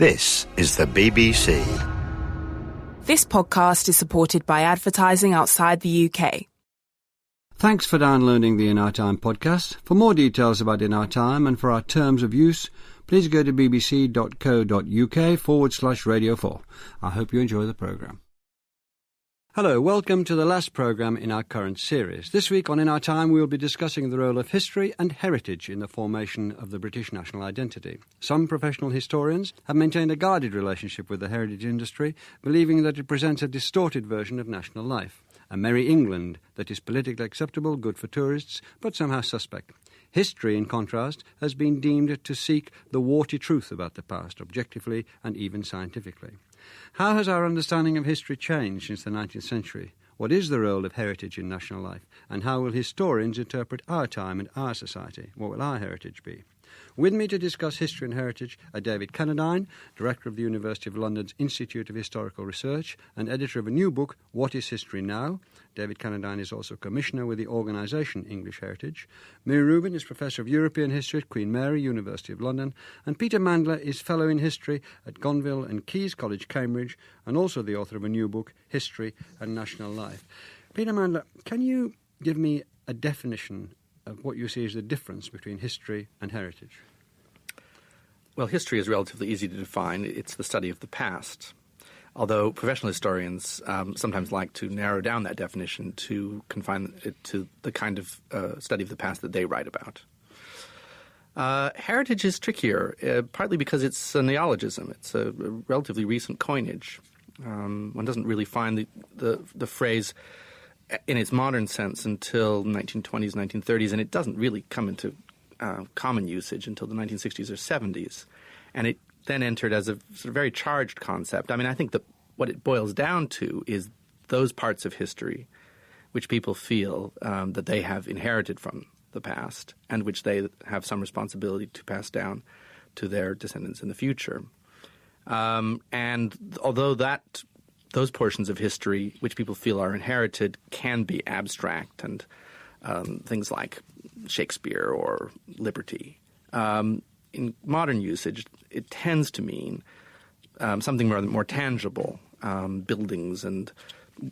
This is the BBC. This podcast is supported by advertising outside the UK. Thanks for downloading the In Our Time podcast. For more details about In Our Time and for our terms of use, please go to bbc.co.uk/Radio 4. I hope you enjoy the programme. Hello, welcome to the last programme in our current series. This week on In Our Time we will be discussing the role of history and heritage in the formation of the British national identity. Some professional historians have maintained a guarded relationship with the heritage industry, believing that it presents a distorted version of national life. A merry England that is politically acceptable, good for tourists, but somehow suspect. History, in contrast, has been deemed to seek the warty truth about the past, objectively and even scientifically. How has our understanding of history changed since the 19th century? What is the role of heritage in national life? And how will historians interpret our time and our society? What will our heritage be? With me to discuss history and heritage are David Cannadine, Director of the University of London's Institute of Historical Research and editor of a new book, What is History Now? David Cannadine is also Commissioner with the organisation English Heritage. Miri Rubin is Professor of European History at Queen Mary, University of London, and Peter Mandler is Fellow in History at Gonville and Caius College, Cambridge, and also the author of a new book, History and National Life. Peter Mandler, can you give me a definition of what you see as the difference between history and heritage? Well, history is relatively easy to define. It's the study of the past, although professional historians sometimes like to narrow down that definition to confine it to the kind of study of the past that they write about. Heritage is trickier, partly because it's a neologism. It's a relatively recent coinage. One doesn't really find the phrase in its modern sense until 1920s, 1930s, and it doesn't really come into common usage until the 1960s or 70s. And it then entered as a sort of very charged concept. I mean, I think that what it boils down to is those parts of history which people feel that they have inherited from the past and which they have some responsibility to pass down to their descendants in the future. And although those portions of history which people feel are inherited can be abstract and things like Shakespeare or liberty. In modern usage, it tends to mean something more tangible, buildings and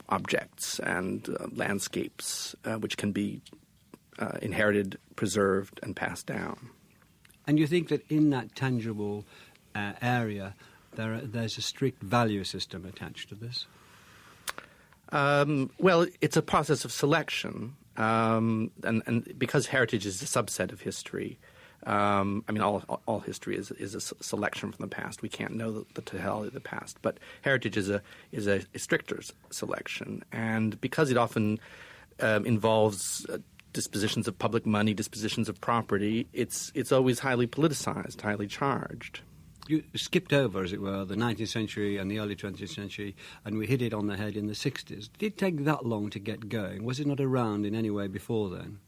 objects and landscapes which can be inherited, preserved, and passed down. And you think that in that tangible area there's a strict value system attached to this? Well, it's a process of selection, and because heritage is a subset of history, I mean, all history is a selection from the past. We can't know the totality of the past, but heritage is a stricter selection, and because it often involves dispositions of public money, dispositions of property, it's always highly politicized, highly charged. You skipped over, as it were, the 19th century and the early 20th century, and we hit it on the head in the 60s. Did it take that long to get going? Was it not around in any way before then?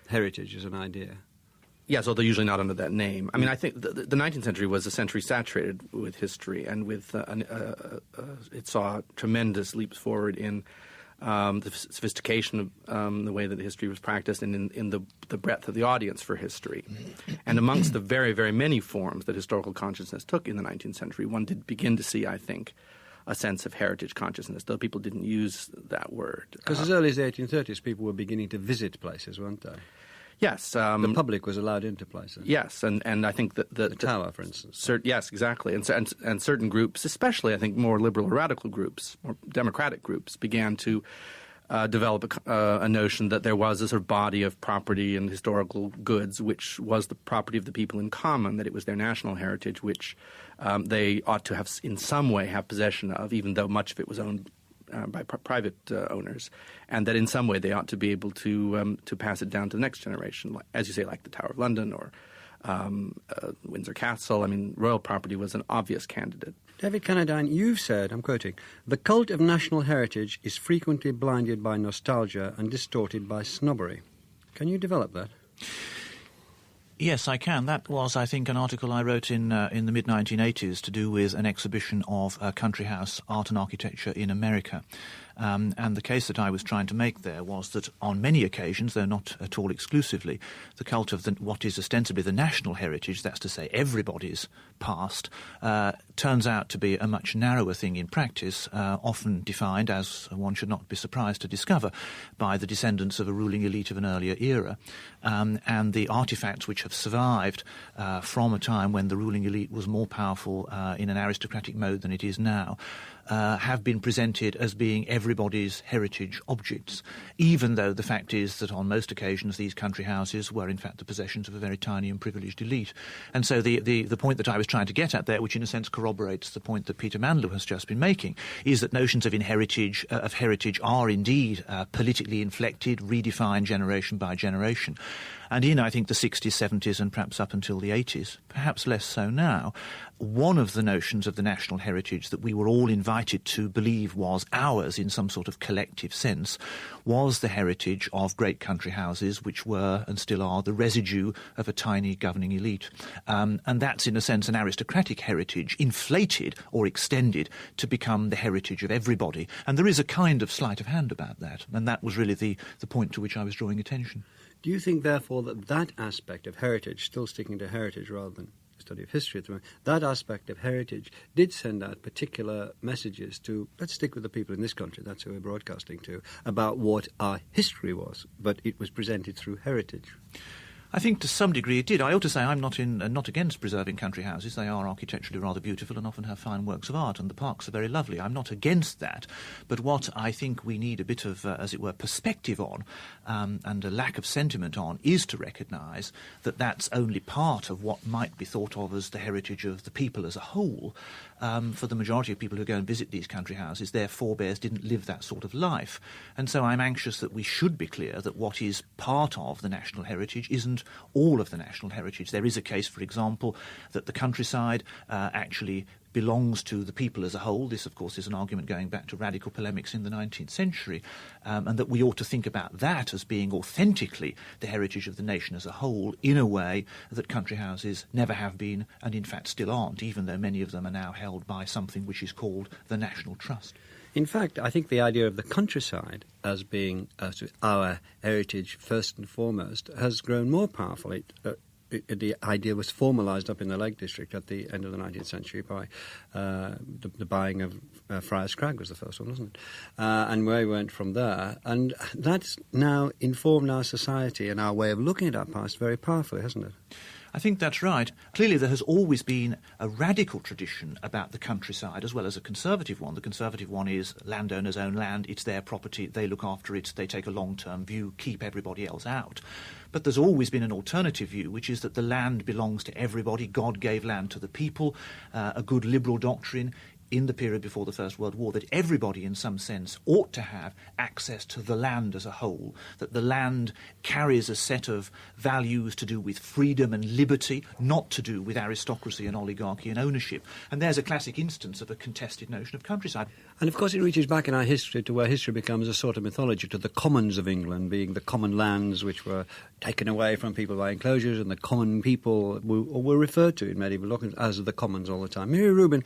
Heritage as an idea. Yes, although usually not under that name. I mean, I think the 19th century was a century saturated with history, and with it saw tremendous leaps forward in the sophistication of the way that the history was practiced and in the breadth of the audience for history. And amongst the very, very many forms that historical consciousness took in the 19th century, one did begin to see, I think, a sense of heritage consciousness, though people didn't use that word. Because as early as the 1830s, people were beginning to visit places, weren't they? Yes. The public was allowed into places. Yes, and I think that the Tower, for instance. Yes, exactly. And certain groups, especially I think more liberal or radical groups, more democratic groups, began to develop a notion that there was a sort of body of property and historical goods which was the property of the people in common, that it was their national heritage which they ought to have in some way have possession of, even though much of it was owned by private owners, and that in some way they ought to be able to pass it down to the next generation, as you say, like the Tower of London or Windsor Castle. I mean, royal property was an obvious candidate. David Cannadine, you've said, I'm quoting, "The cult of national heritage is frequently blinded by nostalgia and distorted by snobbery." Can you develop that? Yes, I can. That was, I think, an article I wrote in the mid-1980s to do with an exhibition of country house art and architecture in America. And the case that I was trying to make there was that on many occasions, though not at all exclusively, the cult of what is ostensibly the national heritage, that's to say everybody's past, turns out to be a much narrower thing in practice, often defined, as one should not be surprised to discover, by the descendants of a ruling elite of an earlier era. And the artifacts which have survived from a time when the ruling elite was more powerful in an aristocratic mode than it is now, have been presented as being everybody's heritage objects, even though the fact is that on most occasions these country houses were in fact the possessions of a very tiny and privileged elite. And so the point that I was trying to get at there, which in a sense corroborates the point that Peter Manlou has just been making, is that notions of heritage are indeed politically inflected, redefined generation by generation. And in, I think, the 60s, 70s, and perhaps up until the 80s, perhaps less so now, one of the notions of the national heritage that we were all invited to believe was ours in some sort of collective sense was the heritage of great country houses, which were and still are the residue of a tiny governing elite. And that's, in a sense, an aristocratic heritage inflated or extended to become the heritage of everybody. And there is a kind of sleight of hand about that. And that was really the point to which I was drawing attention. Do you think, therefore, that aspect of heritage, still sticking to heritage rather than the study of history at the moment, that aspect of heritage did send out particular messages to, let's stick with the people in this country, that's who we're broadcasting to, about what our history was, but it was presented through heritage? I think to some degree it did. I ought to say I'm not against preserving country houses. They are architecturally rather beautiful and often have fine works of art, and the parks are very lovely. I'm not against that. But what I think we need a bit of, as it were, perspective on and a lack of sentiment on is to recognise that that's only part of what might be thought of as the heritage of the people as a whole. For the majority of people who go and visit these country houses, their forebears didn't live that sort of life. And so I'm anxious that we should be clear that what is part of the national heritage isn't all of the national heritage. There is a case, for example, that the countryside actually belongs to the people as a whole. This, of course, is an argument going back to radical polemics in the 19th century, and that we ought to think about that as being authentically the heritage of the nation as a whole in a way that country houses never have been and in fact still aren't, even though many of them are now held by something which is called the National Trust. In fact, I think the idea of the countryside as being our heritage first and foremost has grown more powerful. The idea was formalised up in the Lake District at the end of the 19th century by the buying of Friars Crag was the first one, wasn't it? And where we went from there. And that's now informed our society and our way of looking at our past very powerfully, hasn't it? I think that's right. Clearly there has always been a radical tradition about the countryside as well as a conservative one. The conservative one is landowners own land, it's their property, they look after it, they take a long-term view, keep everybody else out. But there's always been an alternative view, which is that the land belongs to everybody. God gave land to the people, a good liberal doctrine in the period before the First World War, that everybody in some sense ought to have access to the land as a whole, that the land carries a set of values to do with freedom and liberty, not to do with aristocracy and oligarchy and ownership. And there's a classic instance of a contested notion of countryside. And of course it reaches back in our history to where history becomes a sort of mythology, to the commons of England being the common lands which were taken away from people by enclosures, and the common people were referred to in medieval documents as the commons all the time. Mary Rubin,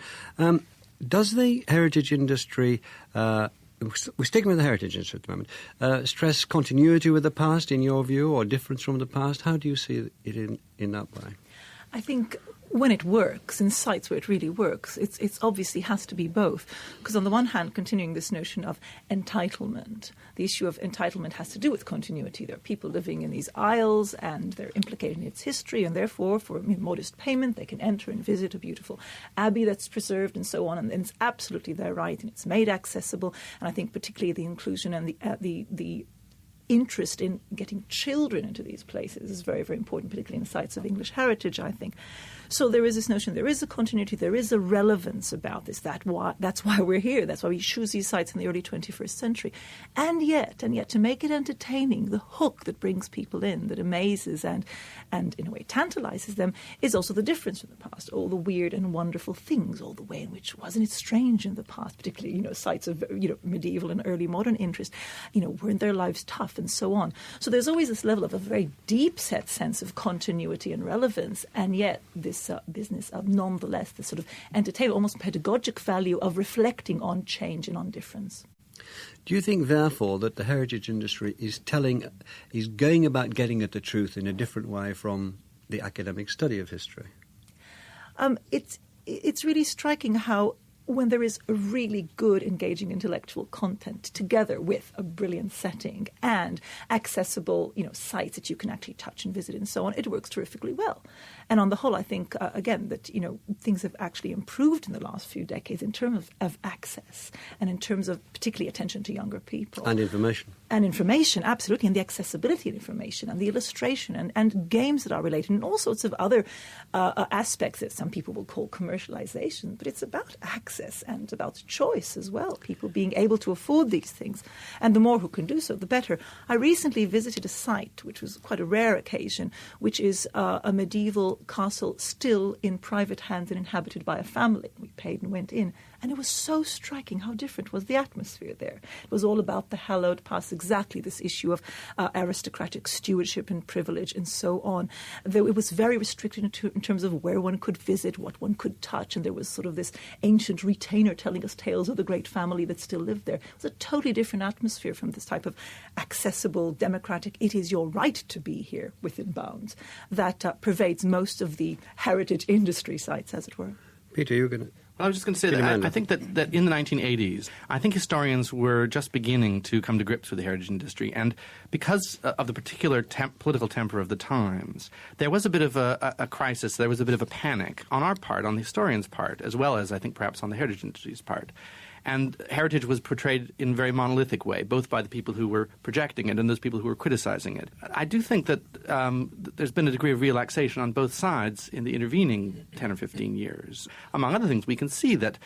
does the heritage industry, we're sticking with the heritage industry at the moment, stress continuity with the past, in your view, or difference from the past? How do you see it in that way? I think when it works, in sites where it really works, it's obviously has to be both. Because on the one hand, continuing this notion of entitlement, the issue of entitlement has to do with continuity. There are people living in these isles and they're implicated in its history, and therefore for modest payment they can enter and visit a beautiful abbey that's preserved and so on, and it's absolutely their right and it's made accessible. And I think particularly the inclusion and the interest in getting children into these places is very, very important, particularly in sites of English heritage, I think. So there is this notion, there is a continuity, there is a relevance about this. That's why we're here. That's why we choose these sites in the early 21st century. And yet, to make it entertaining, the hook that brings people in, that amazes and in a way tantalizes them, is also the difference from the past. All the weird and wonderful things, all the way in which wasn't it strange in the past, particularly, sites of, medieval and early modern interest, weren't their lives tough and so on. So there's always this level of a very deep-set sense of continuity and relevance, and yet this business of nonetheless the sort of entertainment, almost pedagogic value of reflecting on change and on difference. Do you think, therefore, that the heritage industry is going about getting at the truth in a different way from the academic study of history? It's really striking how, when there is a really good, engaging intellectual content together with a brilliant setting and accessible, sites that you can actually touch and visit and so on, it works terrifically well. And on the whole, I think, again, that, things have actually improved in the last few decades in terms of access and in terms of particularly attention to younger people. And information. And information, absolutely, and the accessibility of information and the illustration and games that are related and all sorts of other aspects that some people will call commercialization. But it's about access and about choice as well, people being able to afford these things. And the more who can do so, the better. I recently visited a site, which was quite a rare occasion, which is a medieval castle still in private hands and inhabited by a family. We paid and went in. And it was so striking how different was the atmosphere there. It was all about the hallowed past, exactly this issue of aristocratic stewardship and privilege and so on. It was very restricted in terms of where one could visit, what one could touch, and there was sort of this ancient retainer telling us tales of the great family that still lived there. It was a totally different atmosphere from this type of accessible, democratic, it is your right to be here within bounds that pervades most of the heritage industry sites, as it were. Peter, you're going to... Well, I was just going to say that I think that in the 1980s, I think historians were just beginning to come to grips with the heritage industry. And because of the particular political temper of the times, there was a bit of a crisis, there was a bit of a panic on our part, on the historians' part, as well as I think perhaps on the heritage industry's part. And heritage was portrayed in a very monolithic way, both by the people who were projecting it and those people who were criticizing it. I do think that there's been a degree of relaxation on both sides in the intervening 10 or 15 years. Among other things, we can see that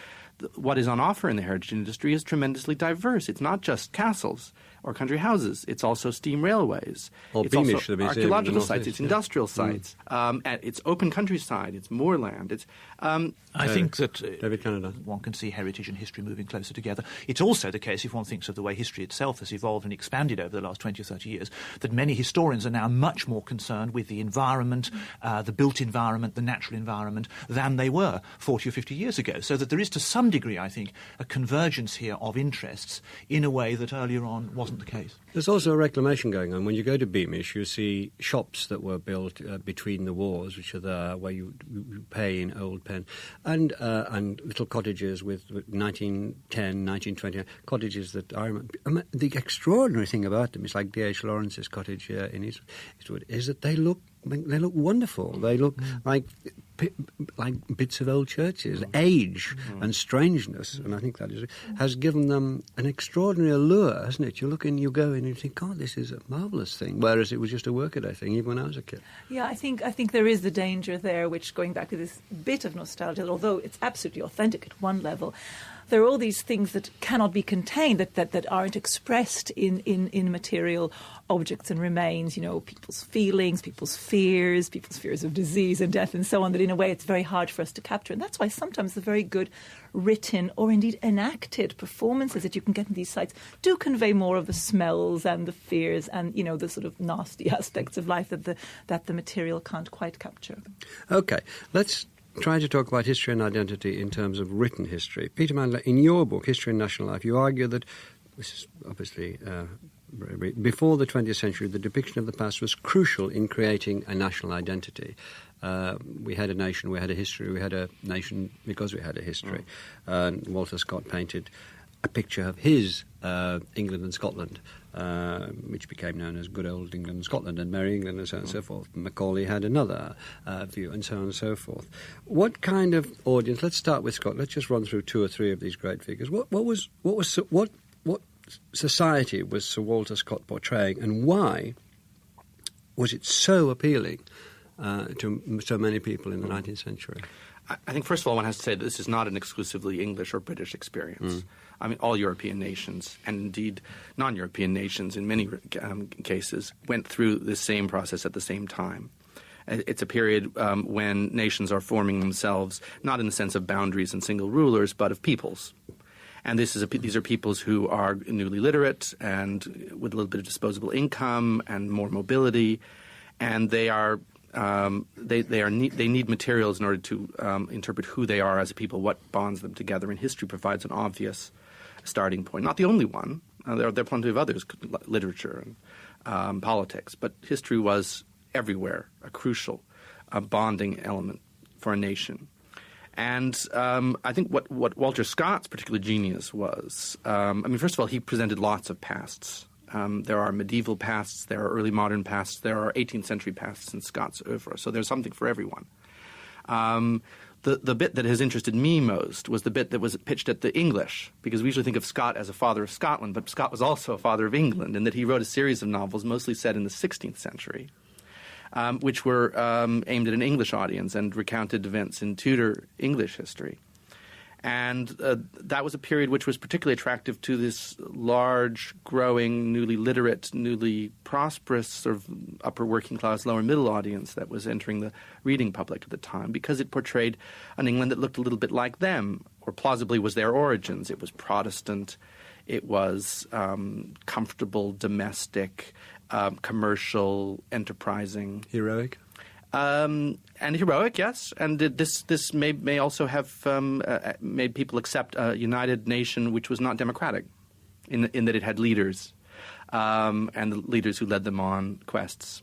what is on offer in the heritage industry is tremendously diverse. It's not just castles or country houses. It's also steam railways. Or it's Beamish, also archaeological sites. It's industrial sites. It's open countryside. It's moorland. It's I think that David Canada. One can see heritage and history moving closer together. It's also the case, if one thinks of the way history itself has evolved and expanded over the last 20 or 30 years, that many historians are now much more concerned with the environment, the built environment, the natural environment, than they were 40 or 50 years ago. So that there is, to some degree, I think, a convergence here of interests in a way that earlier on wasn't the case. There's also a reclamation going on. When you go to Beamish, you see shops that were built between the wars, which are there, where you pay in old pen, and little cottages with 1910, 1920 cottages that I remember. The extraordinary thing about them is like D.H. Lawrence's cottage here in Eastwood, is that they look wonderful. They look like bits of old churches. Age and strangeness, and I think that has given them an extraordinary allure, hasn't it? You look in, you go in, and you think, God, this is a marvellous thing. Whereas it was just a workaday thing, even when I was a kid. Yeah, I think there is the danger there, which, going back to this bit of nostalgia, although it's absolutely authentic at one level, there are all these things that cannot be contained, that aren't expressed in material objects and remains, people's feelings, people's fears of disease and death and so on, that in a way it's very hard for us to capture. And that's why sometimes the very good written or indeed enacted performances that you can get in these sites do convey more of the smells and the fears and, the sort of nasty aspects of life that the material can't quite capture. Okay, let's try to talk about history and identity in terms of written history. Peter Mandler, in your book, History and National Life, you argue that, this is obviously before the 20th century, the depiction of the past was crucial in creating a national identity. We had a nation, we had a history, we had a nation because we had a history. Walter Scott painted a picture of his England and Scotland, which became known as Good Old England and Scotland and Merry England and so on and so forth. Macaulay had another view and so on and so forth. What kind of audience, let's start with Scott, let's just run through two or three of these great figures. What society was Sir Walter Scott portraying, and why was it so appealing to so many people in the 19th century? I think, first of all, one has to say that this is not an exclusively English or British experience. I mean, all European nations, and indeed non-European nations in many cases, went through the same process at the same time. It's a period when nations are forming themselves, not in the sense of boundaries and single rulers, but of peoples. And these are peoples who are newly literate and with a little bit of disposable income and more mobility, and they need materials in order to interpret who they are as a people, what bonds them together. And history provides an obvious starting point. Not the only one. There are plenty of others, literature and politics. But history was everywhere a crucial bonding element for a nation. And I think what Walter Scott's particular genius was, first of all, he presented lots of pasts. There are medieval pasts, there are early modern pasts, there are 18th century pasts in Scott's oeuvre. So there's something for everyone. The bit that has interested me most was the bit that was pitched at the English, because we usually think of Scott as a father of Scotland, but Scott was also a father of England, in that he wrote a series of novels mostly set in the 16th century. Which were aimed at an English audience and recounted events in Tudor English history. And that was a period which was particularly attractive to this large, growing, newly literate, newly prosperous sort of upper working class, lower middle audience that was entering the reading public at the time, because it portrayed an England that looked a little bit like them, or plausibly was their origins. It was Protestant, it was comfortable, domestic, commercial, enterprising, heroic, and heroic, yes. And this may also have made people accept a united nation which was not democratic, in that it had leaders, and the leaders who led them on quests.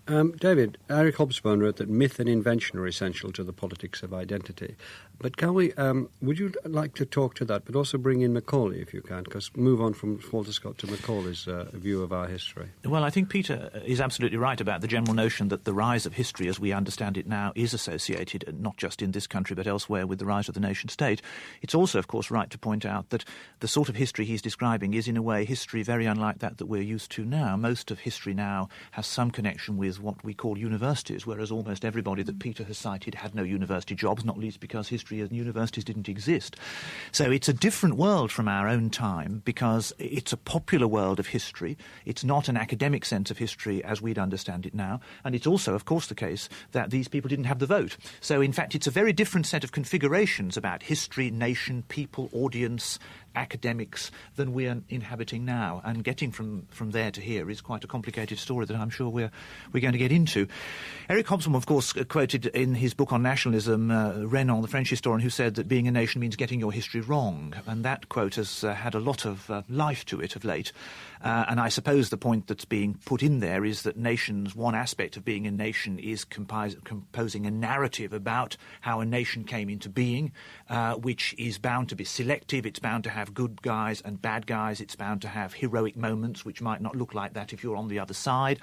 David, Eric Hobsbawm wrote that myth and invention are essential to the politics of identity. But can we, would you like to talk to that, but also bring in Macaulay if you can, because move on from Walter Scott to Macaulay's view of our history? Well, I think Peter is absolutely right about the general notion that the rise of history as we understand it now is associated, not just in this country but elsewhere, with the rise of the nation-state. It's also, of course, right to point out that the sort of history he's describing is, in a way, history very unlike that we're used to now. Most of history now has some connection with what we call universities, whereas almost everybody that Peter has cited had no university jobs, not least because history and universities didn't exist. So it's a different world from our own time, because it's a popular world of history. It's not an academic sense of history as we'd understand it now. And it's also, of course, the case that these people didn't have the vote. So, in fact, it's a very different set of configurations about history, nation, people, audience, academics than we're inhabiting now. And getting from there to here is quite a complicated story that I'm sure we're going to get into. Eric Hobsbawm, of course, quoted in his book on nationalism Renan, the French historian, who said that being a nation means getting your history wrong. And that quote has had a lot of life to it of late. And I suppose the point that's being put in there is that nations, one aspect of being a nation is composing a narrative about how a nation came into being, which is bound to be selective. It's bound to have good guys and bad guys. It's bound to have heroic moments, which might not look like that if you're on the other side.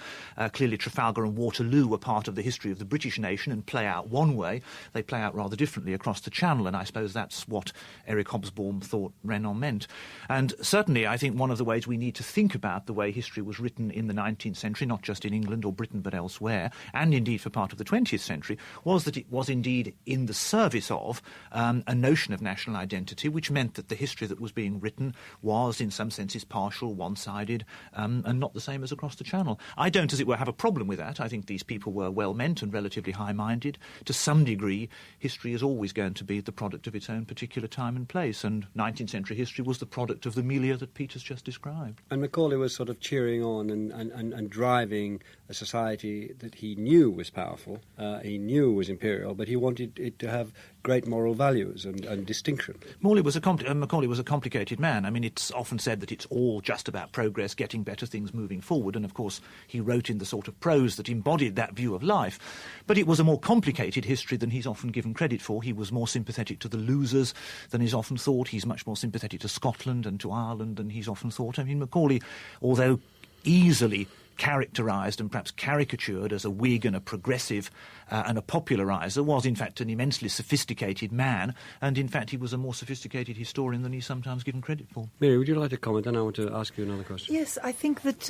Clearly, Trafalgar and Waterloo were part of the history of the British nation and play out one way. They play out rather differently across the Channel, and I suppose that's what Eric Hobsbawm thought Renan meant. And certainly, I think one of the ways we need to think about the way history was written in the 19th century, not just in England or Britain but elsewhere, and indeed for part of the 20th century, was that it was indeed in the service of a notion of national identity, which meant that the history that was being written was in some senses partial, one-sided, and not the same as across the Channel. I don't, as it were, have a problem with that. I think these people were well-meant and relatively high-minded. To some degree, history is always going to be the product of its own particular time and place, and 19th century history was the product of the milieu that Peter's just described. And Macaulay was sort of cheering on and driving a society that he knew was powerful, he knew was imperial, but he wanted it to have great moral values and distinction. Macaulay was a complicated man. I mean, it's often said that it's all just about progress, getting better things, moving forward, and of course he wrote in the sort of prose that embodied that view of life. But it was a more complicated history than he's often given credit for. He was more sympathetic to the losers than he's often thought. He's much more sympathetic to Scotland and to Ireland than he's often thought. I mean, Macaulay, although easily characterised and perhaps caricatured as a Whig and a progressive and a populariser, was in fact an immensely sophisticated man, and in fact he was a more sophisticated historian than he's sometimes given credit for. Mary, would you like to comment? And I want to ask you another question. Yes, I think that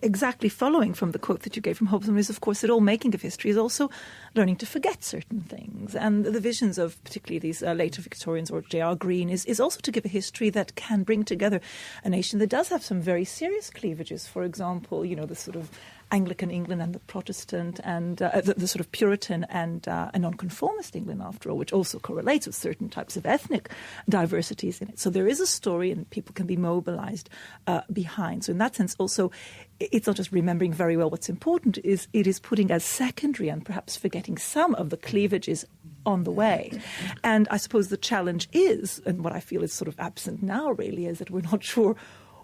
exactly following from the quote that you gave from Hobsbawm is, of course, that all making of history is also learning to forget certain things. And the visions of particularly these later Victorians or J.R. Green is also to give a history that can bring together a nation that does have some very serious cleavages. For example, you know, the sort of Anglican England and the Protestant and the sort of Puritan and nonconformist England, after all, which also correlates with certain types of ethnic diversities in it. So there is a story and people can be mobilized behind. So in that sense, also, it's not just remembering very well what's important, it is putting as secondary and perhaps forgetting some of the cleavages on the way. And I suppose the challenge is, and what I feel is sort of absent now really, is that we're not sure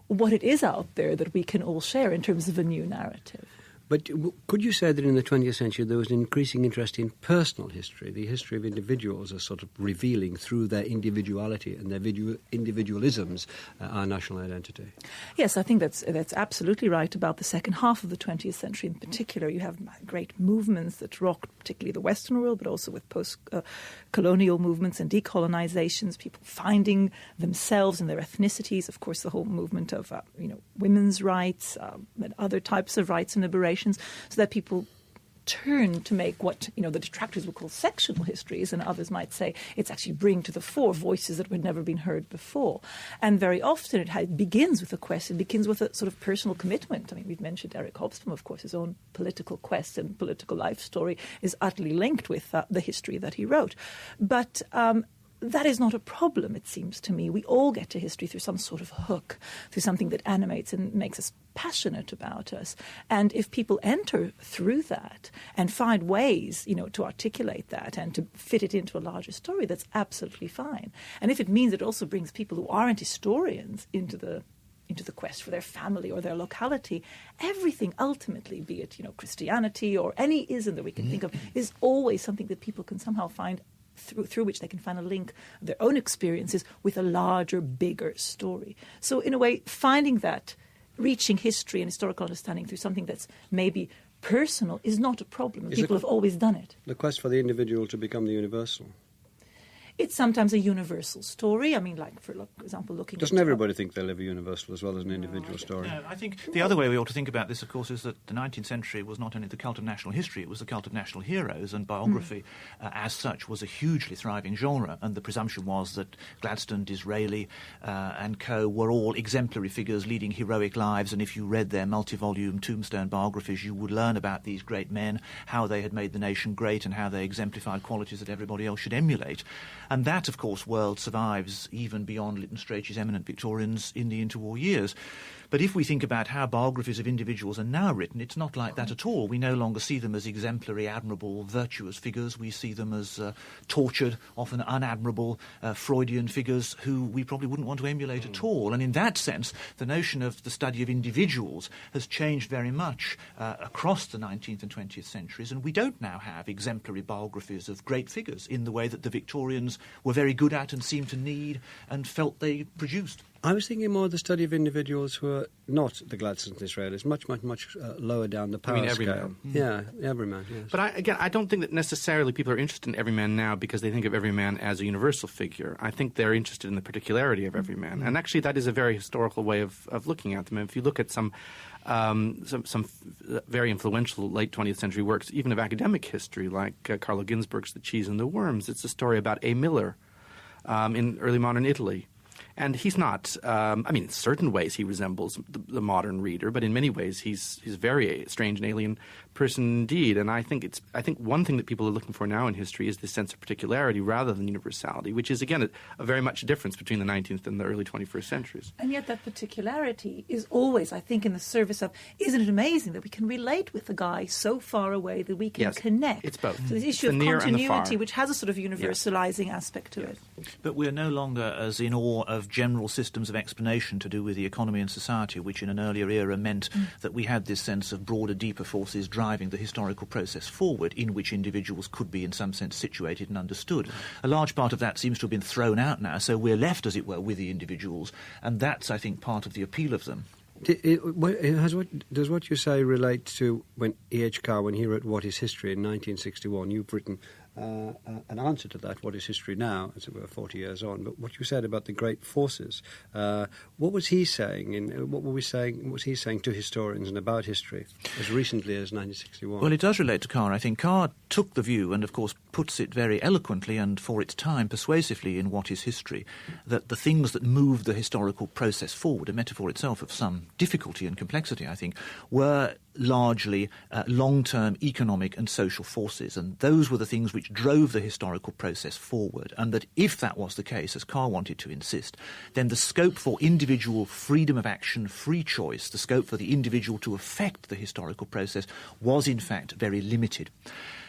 what it is out there that we can all share in terms of a new narrative. But could you say that in the 20th century there was an increasing interest in personal history, the history of individuals as sort of revealing through their individuality and their individualisms our national identity? Yes, I think that's absolutely right about the second half of the 20th century in particular. You have great movements that rocked particularly the Western world, but also with post-colonial movements and decolonizations, people finding themselves and their ethnicities. Of course, the whole movement of women's rights and other types of rights and liberation, so that people turn to make what the detractors would call sectional histories, and others might say it's actually bring to the fore voices that had never been heard before. And very often it begins with a quest. It begins with a sort of personal commitment. I mean, we've mentioned Eric Hobsbawm, of course. His own political quest and political life story is utterly linked with the history that he wrote. But that is not a problem, it seems to me. We all get to history through some sort of hook, through something that animates and makes us passionate about us. And if people enter through that and find ways, to articulate that and to fit it into a larger story, that's absolutely fine. And if it means it also brings people who aren't historians into the quest for their family or their locality, everything ultimately, be it, Christianity or any ism that we can think of, is always something that people can somehow find through which they can find a link of their own experiences with a larger, bigger story. So in a way, finding that, reaching history and historical understanding through something that's maybe personal is not a problem. People have always done it. The quest for the individual to become the universal. It's sometimes a universal story. I mean, like, for example, looking Doesn't everybody think they live a universal as well as an individual story? No, I think the other way we ought to think about this, of course, is that the 19th century was not only the cult of national history, it was the cult of national heroes, and biography, as such, was a hugely thriving genre, and the presumption was that Gladstone, Disraeli, and co. were all exemplary figures leading heroic lives, and if you read their multi-volume tombstone biographies, you would learn about these great men, how they had made the nation great, and how they exemplified qualities that everybody else should emulate. And that, of course, world survives even beyond Lytton Strachey's eminent Victorians in the interwar years. But if we think about how biographies of individuals are now written, it's not like that at all. We no longer see them as exemplary, admirable, virtuous figures. We see them as tortured, often unadmirable Freudian figures who we probably wouldn't want to emulate at all. And in that sense, the notion of the study of individuals has changed very much across the 19th and 20th centuries. And we don't now have exemplary biographies of great figures in the way that the Victorians were very good at and seemed to need and felt they produced. I was thinking more of the study of individuals who are not the Gladstones and Disraelis, much lower down the power scale. Yeah, everyman, yes. But I don't think that necessarily people are interested in everyman now because they think of everyman as a universal figure. I think they're interested in the particularity of everyman. And actually that is a very historical way of looking at them. And if you look at some very influential late 20th century works, even of academic history, like Carlo Ginzburg's The Cheese and the Worms, it's a story about A. Miller in early modern Italy. And he's not, in certain ways he resembles the modern reader, but in many ways he's very strange and alien person indeed. And I think one thing that people are looking for now in history is this sense of particularity rather than universality, which is, again, a very much difference between the 19th and the early 21st centuries. And yet that particularity is always, I think, in the service of, isn't it amazing that we can relate with a guy so far away that we can connect? It's both. So this issue of continuity, which has a sort of universalizing aspect to it. But we're no longer as in awe of general systems of explanation to do with the economy and society, which in an earlier era meant that we had this sense of broader, deeper forces driving the historical process forward, in which individuals could be, in some sense, situated and understood. A large part of that seems to have been thrown out now, so we're left, as it were, with the individuals, and that's, I think, part of the appeal of them. Does what you say relate to when E.H. Carr, when he wrote What is History in 1961, you've written an answer to that, What is History Now, as it were, 40 years on. But what you said about the great forces, what was he saying? What was he saying to historians and about history as recently as 1961? Well, it does relate to Carr. I think Carr took the view, and of course puts it very eloquently and for its time persuasively in What is History, that the things that moved the historical process forward, a metaphor itself of some difficulty and complexity, I think, were largely long-term economic and social forces, and those were the things which drove the historical process forward, and that if that was the case, as Carr wanted to insist, then the scope for individual freedom of action, free choice, the scope for the individual to affect the historical process was in fact very limited.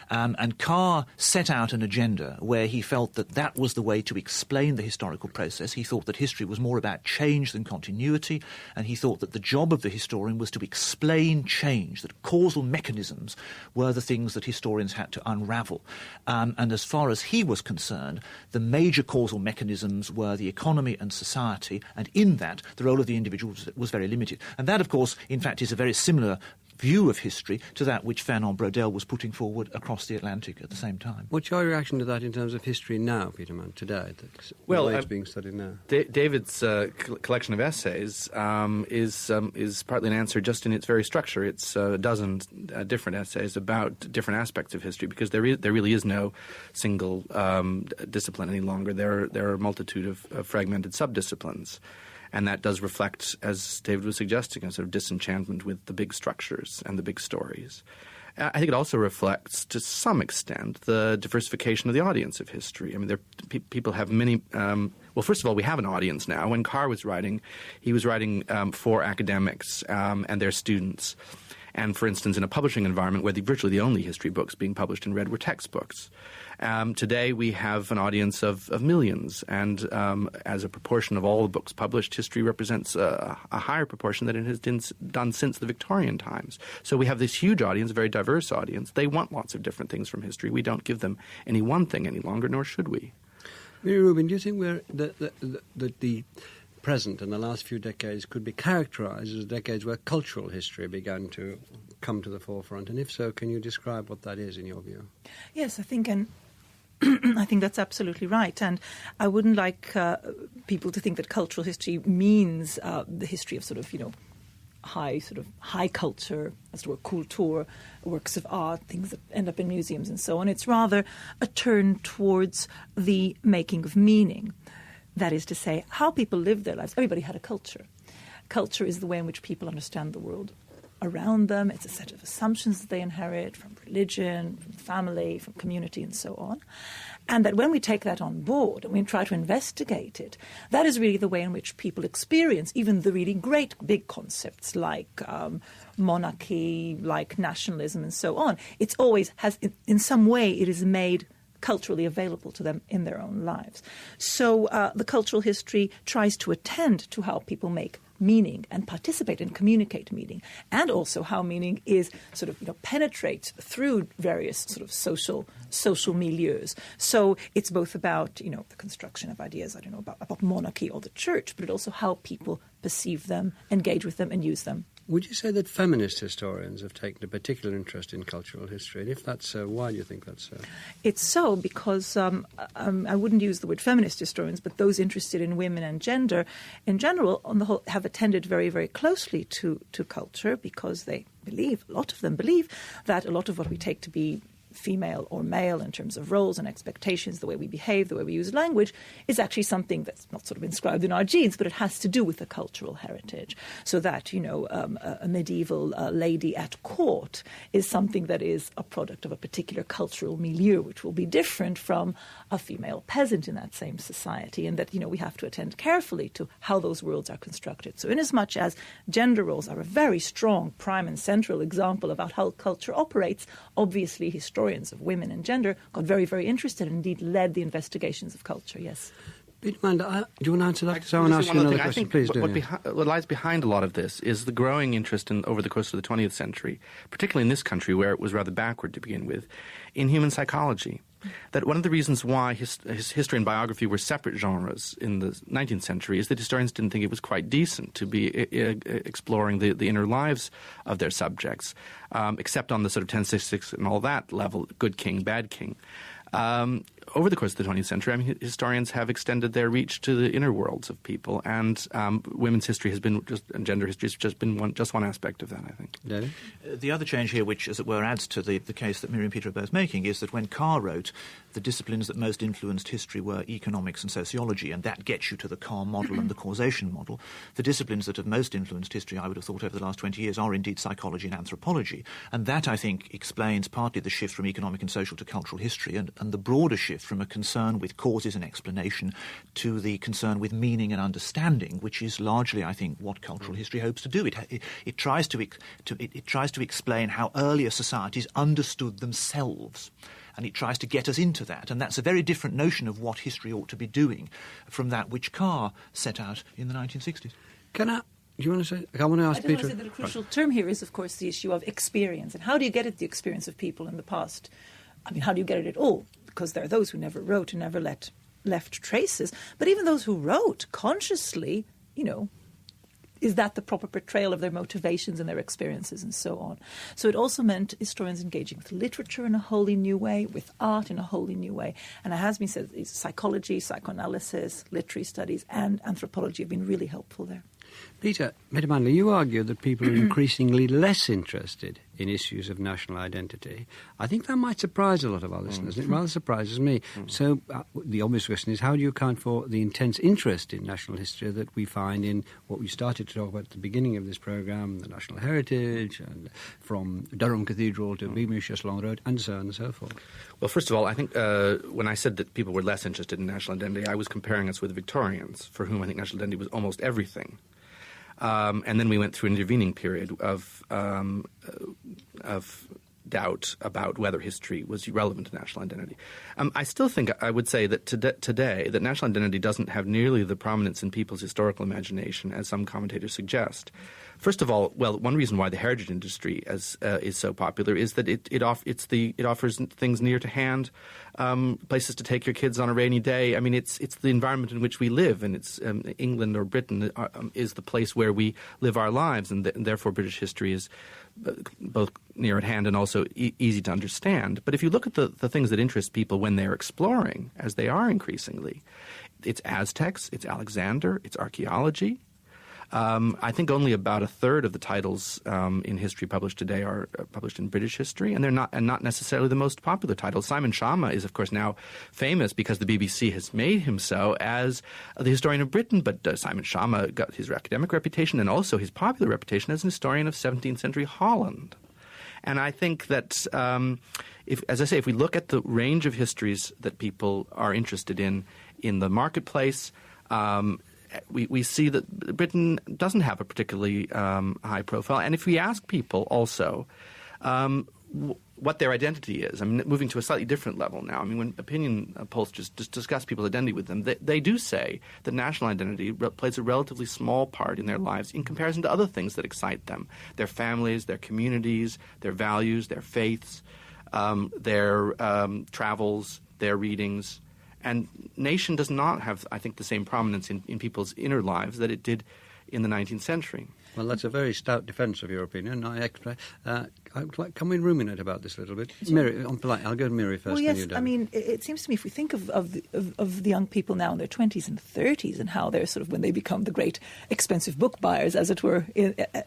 And Carr set out an agenda where he felt that that was the way to explain the historical process. He thought that history was more about change than continuity, and he thought that the job of the historian was to explain change, that causal mechanisms were the things that historians had to unravel. And as far as he was concerned, the major causal mechanisms were the economy and society, and in that, the role of the individual was very limited. And that, of course, in fact, is a very similar view of history to that which Fernand Braudel was putting forward across the Atlantic at the same time. What's your reaction to that in terms of history now, Peter Mann, today? The way it's being studied now. David's collection of essays is partly an answer just in its very structure. It's a dozen different essays about different aspects of history, because there really is no single discipline any longer. There are a multitude of fragmented subdisciplines. And that does reflect, as David was suggesting, a sort of disenchantment with the big structures and the big stories. I think it also reflects, to some extent, the diversification of the audience of history. I mean, people have many well, first of all, we have an audience now. When Carr was writing, he was writing for academics and their students. And, for instance, in a publishing environment where virtually the only history books being published and read were textbooks. Today we have an audience of millions, and as a proportion of all the books published, history represents a higher proportion than it has done since the Victorian times. So we have this huge audience, a very diverse audience. They want lots of different things from history. We don't give them any one thing any longer, nor should we. Mary Rubin, do you think the present and the last few decades could be characterized as decades where cultural history began to come to the forefront? And if so, can you describe what that is in your view? Yes, I think I think that's absolutely right. And I wouldn't like people to think that cultural history means the history of high culture, as it were, Kultur, works of art, things that end up in museums and so on. It's rather a turn towards the making of meaning. That is to say, how people live their lives. Everybody had a culture. Culture is the way in which people understand the world around them. It's a set of assumptions that they inherit from religion, from family, from community, and so on. And that when we take that on board and we try to investigate it, that is really the way in which people experience even the really great big concepts like monarchy, like nationalism, and so on. It's always has, in some way, it is made culturally available to them in their own lives. So the cultural history tries to attend to how people make meaning and participate and communicate meaning, and also how meaning is penetrates through various sort of social milieus. So it's both about the construction of ideas, about monarchy or the church, but also how people perceive them, engage with them, and use them. Would you say that feminist historians have taken a particular interest in cultural history? And if that's so, why do you think that's so? It's so because I wouldn't use the word feminist historians, but those interested in women and gender in general, on the whole, have attended very, very closely to culture, because they believe, a lot of them believe, that a lot of what we take to be female or male in terms of roles and expectations, the way we behave, the way we use language, is actually something that's not sort of inscribed in our genes, but it has to do with the cultural heritage. So that, a medieval lady at court is something that is a product of a particular cultural milieu, which will be different from a female peasant in that same society, and that, we have to attend carefully to how those worlds are constructed. So inasmuch as gender roles are a very strong, prime and central example about how culture operates, obviously historians of women and gender got very, very interested and indeed led the investigations of culture, yes. Peter Mann, do you want to answer that? So I want to ask you another question. Please do. What lies behind a lot of this is the growing interest over the course of the 20th century, particularly in this country where it was rather backward to begin with, in human psychology. That one of the reasons why history and biography were separate genres in the 19th century is that historians didn't think it was quite decent to be exploring the inner lives of their subjects, except on the sort of 1066 and all that level, good king, bad king. Over the course of the 20th century, historians have extended their reach to the inner worlds of people, and women's history has been and gender history has just been one aspect of that, I think. David? The other change here, which, as it were, adds to the case that Miriam and Peter are both making, is that when Carr wrote, the disciplines that most influenced history were economics and sociology, and that gets you to the Carr model and the causation model. The disciplines that have most influenced history, I would have thought, over the last 20 years, are indeed psychology and anthropology. And that, I think, explains partly the shift from economic and social to cultural history, and the broader shift shift from a concern with causes and explanation to the concern with meaning and understanding, which is largely, I think, what cultural history hopes to do. It tries to explain how earlier societies understood themselves. And it tries to get us into that. And that's a very different notion of what history ought to be doing from that which Carr set out in the 1960s. Do you want to say? I want to ask Peter. I say that a crucial term here is, of course, the issue of experience. And how do you get at the experience of people in the past? I mean, how do you get it at all? Because there are those who never wrote, who never left traces. But even those who wrote consciously, is that the proper portrayal of their motivations and their experiences and so on? So it also meant historians engaging with literature in a wholly new way, with art in a wholly new way. And it has been said psychology, psychoanalysis, literary studies and anthropology have been really helpful there. Peter Manley, you argue that people are increasingly less interested in issues of national identity. I think that might surprise a lot of our listeners. It rather surprises me. So the obvious question is, how do you account for the intense interest in national history that we find in what we started to talk about at the beginning of this programme, the national heritage, and from Durham Cathedral to Beamish Long Road, and so on and so forth? Well, first of all, I think when I said that people were less interested in national identity, I was comparing us with the Victorians, for whom I think national identity was almost everything. And then we went through an intervening period of doubt about whether history was relevant to national identity. I still think I would say that today that national identity doesn't have nearly the prominence in people's historical imagination as some commentators suggest. First of all, one reason why the heritage industry is so popular is that it offers things near to hand, places to take your kids on a rainy day. I mean, it's the environment in which we live, and it's England or Britain is the place where we live our lives, and therefore British history is both near at hand and also easy to understand. But if you look at the things that interest people when they're exploring, as they are increasingly, it's Aztecs, it's Alexander, it's archaeology. I think only about a third of the titles in history published today are published in British history, and they're not necessarily the most popular titles. Simon Schama is, of course, now famous because the BBC has made him so as the historian of Britain. But Simon Schama got his academic reputation and also his popular reputation as an historian of 17th century Holland. And I think that, if we look at the range of histories that people are interested in the marketplace, we see that Britain doesn't have a particularly high profile. And if we ask people also what their identity is, I mean, moving to a slightly different level now, I mean, when opinion polls just discuss people's identity with them, they do say that national identity plays a relatively small part in their lives in comparison to other things that excite them: their families, their communities, their values, their faiths, their travels, their readings. And nation does not have, I think, the same prominence in people's inner lives that it did in the 19th century. Well, that's a very stout defence of your opinion. Can we ruminate about this a little bit? Miri, I'll go to Miri first. Well, yes, you, I mean, it seems to me if we think of the young people now in their 20s and 30s and how they're sort of, when they become the great expensive book buyers, as it were,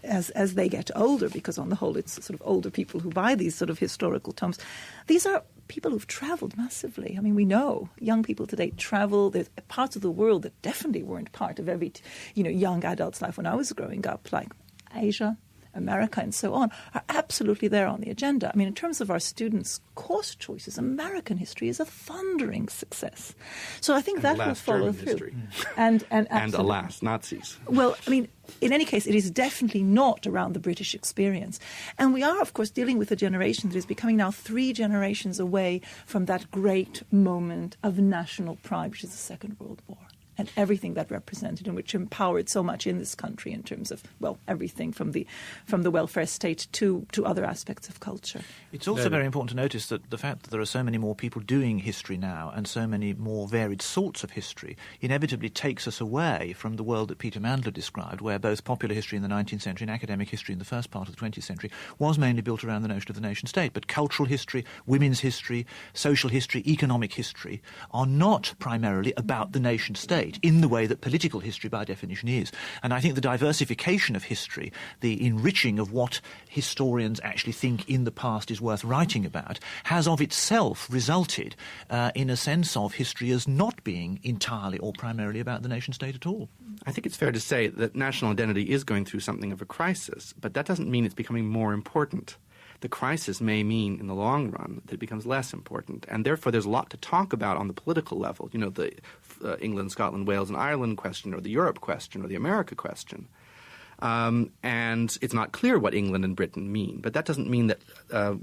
as they get older, because on the whole it's sort of older people who buy these sort of historical tomes. These are people who've travelled massively. I mean, we know young people today travel. There's parts of the world that definitely weren't part of every, young adult's life when I was growing up, like Asia, America, and so on, are absolutely there on the agenda. I mean, in terms of our students' course choices, American history is a thundering success. So I think that will follow through. And alas, Nazis. Well, I mean, in any case, it is definitely not around the British experience. And we are, of course, dealing with a generation that is becoming now 3 generations away from that great moment of national pride, which is the Second World War, and everything that represented and which empowered so much in this country in terms of, everything from the welfare state to other aspects of culture. It's also very important to notice that the fact that there are so many more people doing history now and so many more varied sorts of history inevitably takes us away from the world that Peter Mandler described, where both popular history in the 19th century and academic history in the first part of the 20th century was mainly built around the notion of the nation state. But cultural history, women's history, social history, economic history are not primarily about the nation state in the way that political history by definition is. And I think the diversification of history, the enriching of what historians actually think in the past is worth writing about, has of itself resulted in a sense of history as not being entirely or primarily about the nation state at all. I think it's fair to say that national identity is going through something of a crisis, but that doesn't mean it's becoming more important. the crisis may mean in the long run that it becomes less important. And therefore there's a lot to talk about on the political level, the England, Scotland, Wales and Ireland question, or the Europe question, or the America question. And it's not clear what England and Britain mean, but that doesn't mean that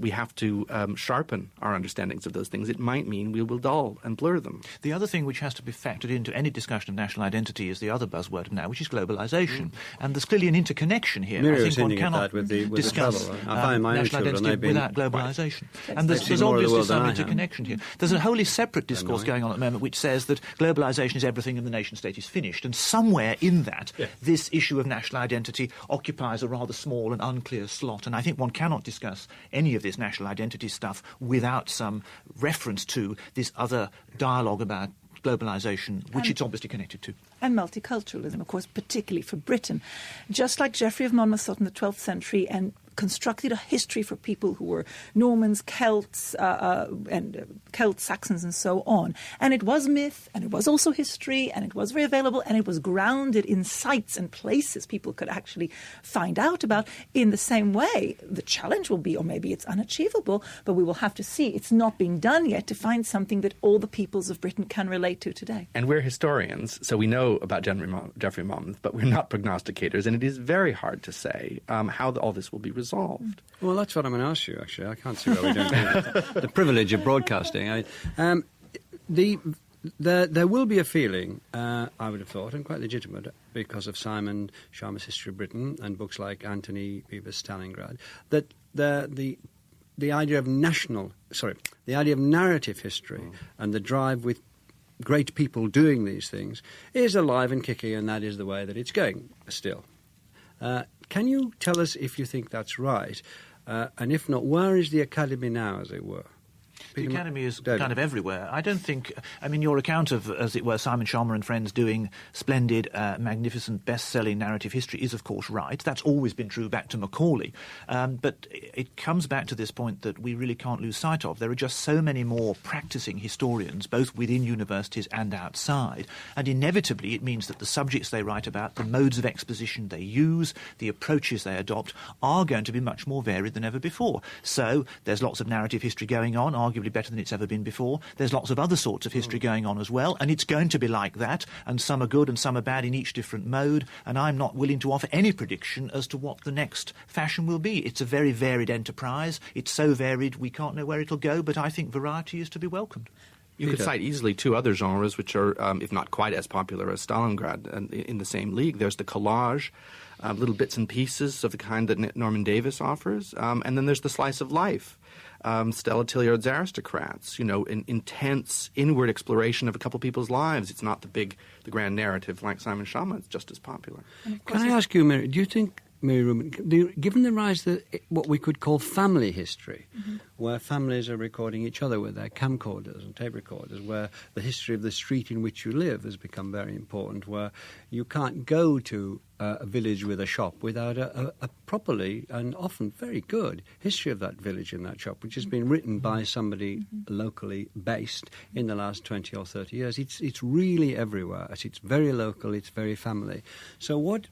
we have to sharpen our understandings of those things. It might mean we will dull and blur them. The other thing which has to be factored into any discussion of national identity is the other buzzword of now, which is globalisation. And there's clearly an interconnection here. Miriam I was think one hinting at cannot that with the discuss travel. I find my own national children, identity they've been without globalisation. And They've there's seen more of the obviously world than some I have. interconnection here. There's a wholly separate discourse going on at the moment which says that globalisation is everything and the nation-state is finished. And somewhere in that, this issue of national identity occupies a rather small and unclear slot. And I think one cannot discuss any of this national identity stuff without some reference to this other dialogue about globalisation, which it's obviously connected to. And multiculturalism, of course, particularly for Britain. Just like Geoffrey of Monmouth thought in the 12th century and constructed a history for people who were Normans, Celts, Celts, Saxons, and so on. And it was myth, and it was also history, and it was very available, and it was grounded in sites and places people could actually find out about. In the same way, the challenge will be, or maybe it's unachievable, but we will have to see. It's not being done yet to find something that all the peoples of Britain can relate to today. And we're historians, so we know about Geoffrey Monmouth, but we're not prognosticators, and it is very hard to say how all this will be resolved. Well, that's what I'm going to ask you, actually. I can't see why we don't do the privilege of broadcasting. There will be a feeling, I would have thought, and quite legitimate, because of Simon Schama's History of Britain and books like Anthony Beevor's Stalingrad, that the idea of the idea of narrative history and the drive with great people doing these things is alive and kicking, and that is the way that it's going still. Can you tell us if you think that's right? And if not, where is the Academy now, as it were? The Academy is kind of everywhere. I don't think... I mean, your account of, as it were, Simon Schama and friends doing splendid, magnificent, best-selling narrative history is, of course, right. That's always been true back to Macaulay. But it comes back to this point that we really can't lose sight of. There are just so many more practising historians, both within universities and outside. And inevitably, it means that the subjects they write about, the modes of exposition they use, the approaches they adopt, are going to be much more varied than ever before. So there's lots of narrative history going on, arguably better than it's ever been before. There's lots of other sorts of history going on as well, and it's going to be like that, and some are good and some are bad in each different mode, and I'm not willing to offer any prediction as to what the next fashion will be. It's a very varied enterprise. It's so varied we can't know where it'll go, but I think variety is to be welcomed. You could cite easily two other genres which are, if not quite as popular as Stalingrad, in the same league. There's the collage, little bits and pieces of the kind that Norman Davis offers, and then there's the slice of life. Stella Tilliard's Aristocrats, an intense inward exploration of a couple people's lives. It's not the grand narrative like Simon Schama. It's just as popular. Can I ask you, Mary, do you think, Mary Rubin, given the rise of what we could call family history, where families are recording each other with their camcorders and tape recorders, where the history of the street in which you live has become very important, where you can't go to a village with a shop without a properly and often very good history of that village and that shop, which has been written by somebody locally based in the last 20 or 30 years. It's really everywhere. It's very local, it's very family. So what...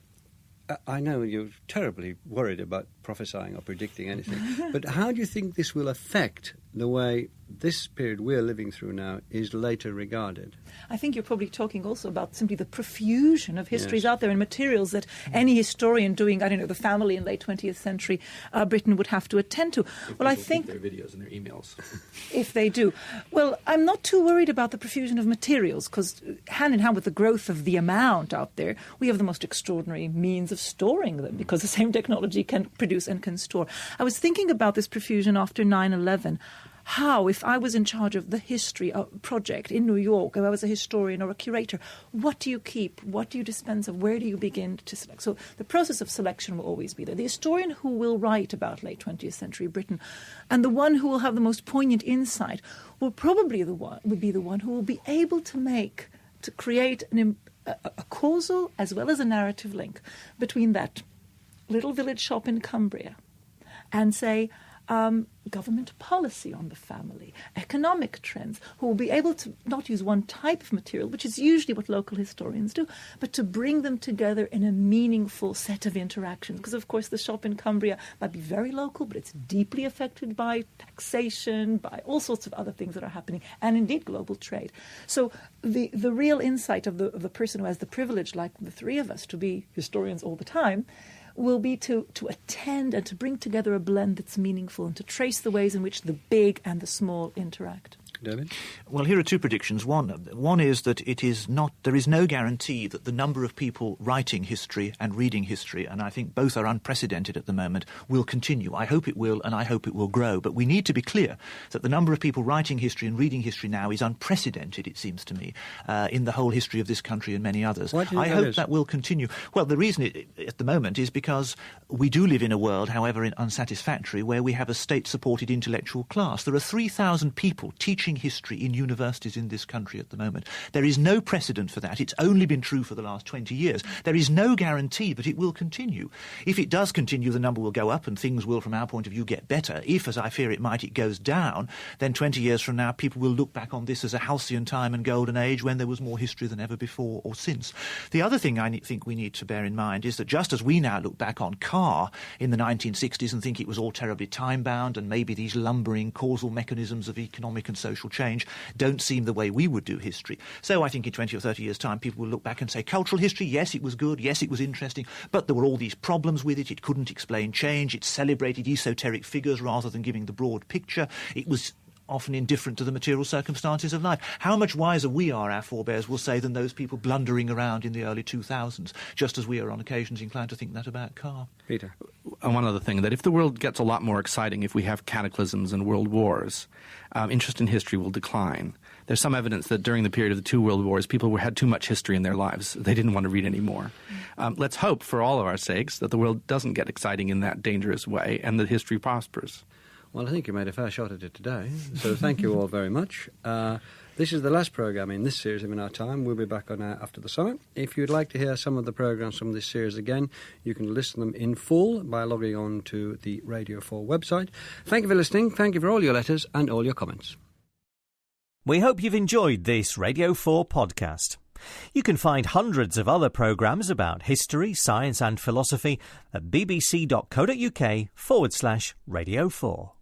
I know you're terribly worried about prophesying or predicting anything, but how do you think this will affect the way this period we're living through now is later regarded? I think you're probably talking also about simply the profusion of histories out there and materials that any historian doing, the family in late 20th century Britain would have to attend to. Well, I think their videos and their emails. If they do. Well, I'm not too worried about the profusion of materials, because hand in hand with the growth of the amount out there, we have the most extraordinary means of storing them, because the same technology can produce and can store. I was thinking about this profusion after 9/11. How, if I was in charge of the history project in New York, if I was a historian or a curator, what do you keep? What do you dispense of? Where do you begin to select? So the process of selection will always be there. The historian who will write about late 20th century Britain and the one who will have the most poignant insight will probably be the one who will be able to create a causal as well as a narrative link between that little village shop in Cumbria and, say, government policy on the family, economic trends, who will be able to not use one type of material, which is usually what local historians do, but to bring them together in a meaningful set of interactions. Because, of course, the shop in Cumbria might be very local, but it's deeply affected by taxation, by all sorts of other things that are happening, and indeed global trade. So the real insight of the person who has the privilege, like the three of us, to be historians all the time, will be to attend and to bring together a blend that's meaningful and to trace the ways in which the big and the small interact. David? Well, here are two predictions. One is that there is no guarantee that the number of people writing history and reading history, and I think both are unprecedented at the moment, will continue. I hope it will, and I hope it will grow. But we need to be clear that the number of people writing history and reading history now is unprecedented, it seems to me, in the whole history of this country and many others. Why do you think I hope that will continue. Well, the reason at the moment is because we do live in a world, however unsatisfactory, where we have a state-supported intellectual class. There are 3,000 people teaching history in universities in this country at the moment. There is no precedent for that. It's only been true for the last 20 years. There is no guarantee that it will continue. If it does continue, the number will go up and things will, from our point of view, get better. If, as I fear it might, it goes down, then 20 years from now people will look back on this as a halcyon time and golden age when there was more history than ever before or since. The other thing I think we need to bear in mind is that just as we now look back on Carr in the 1960s and think it was all terribly time-bound and maybe these lumbering causal mechanisms of economic and social change don't seem the way we would do history. So I think in 20 or 30 years' time people will look back and say cultural history, yes, it was good, yes, it was interesting, but there were all these problems with it. It couldn't explain change. It celebrated esoteric figures rather than giving the broad picture. It was often indifferent to the material circumstances of life. How much wiser we are, our forebears will say, than those people blundering around in the early 2000s, just as we are on occasions inclined to think that about Carr. Peter? And one other thing, that if the world gets a lot more exciting, if we have cataclysms and world wars, interest in history will decline. There's some evidence that during the period of the two world wars, people had too much history in their lives. They didn't want to read anymore. Let's hope, for all of our sakes, that the world doesn't get exciting in that dangerous way and that history prospers. Well, I think you made a fair shot at it today, so thank you all very much. This is the last programme in this series of In Our Time. We'll be back on air after the summer. If you'd like to hear some of the programmes from this series again, you can listen to them in full by logging on to the Radio 4 website. Thank you for listening. Thank you for all your letters and all your comments. We hope you've enjoyed this Radio 4 podcast. You can find hundreds of other programmes about history, science and philosophy at bbc.co.uk/Radio 4.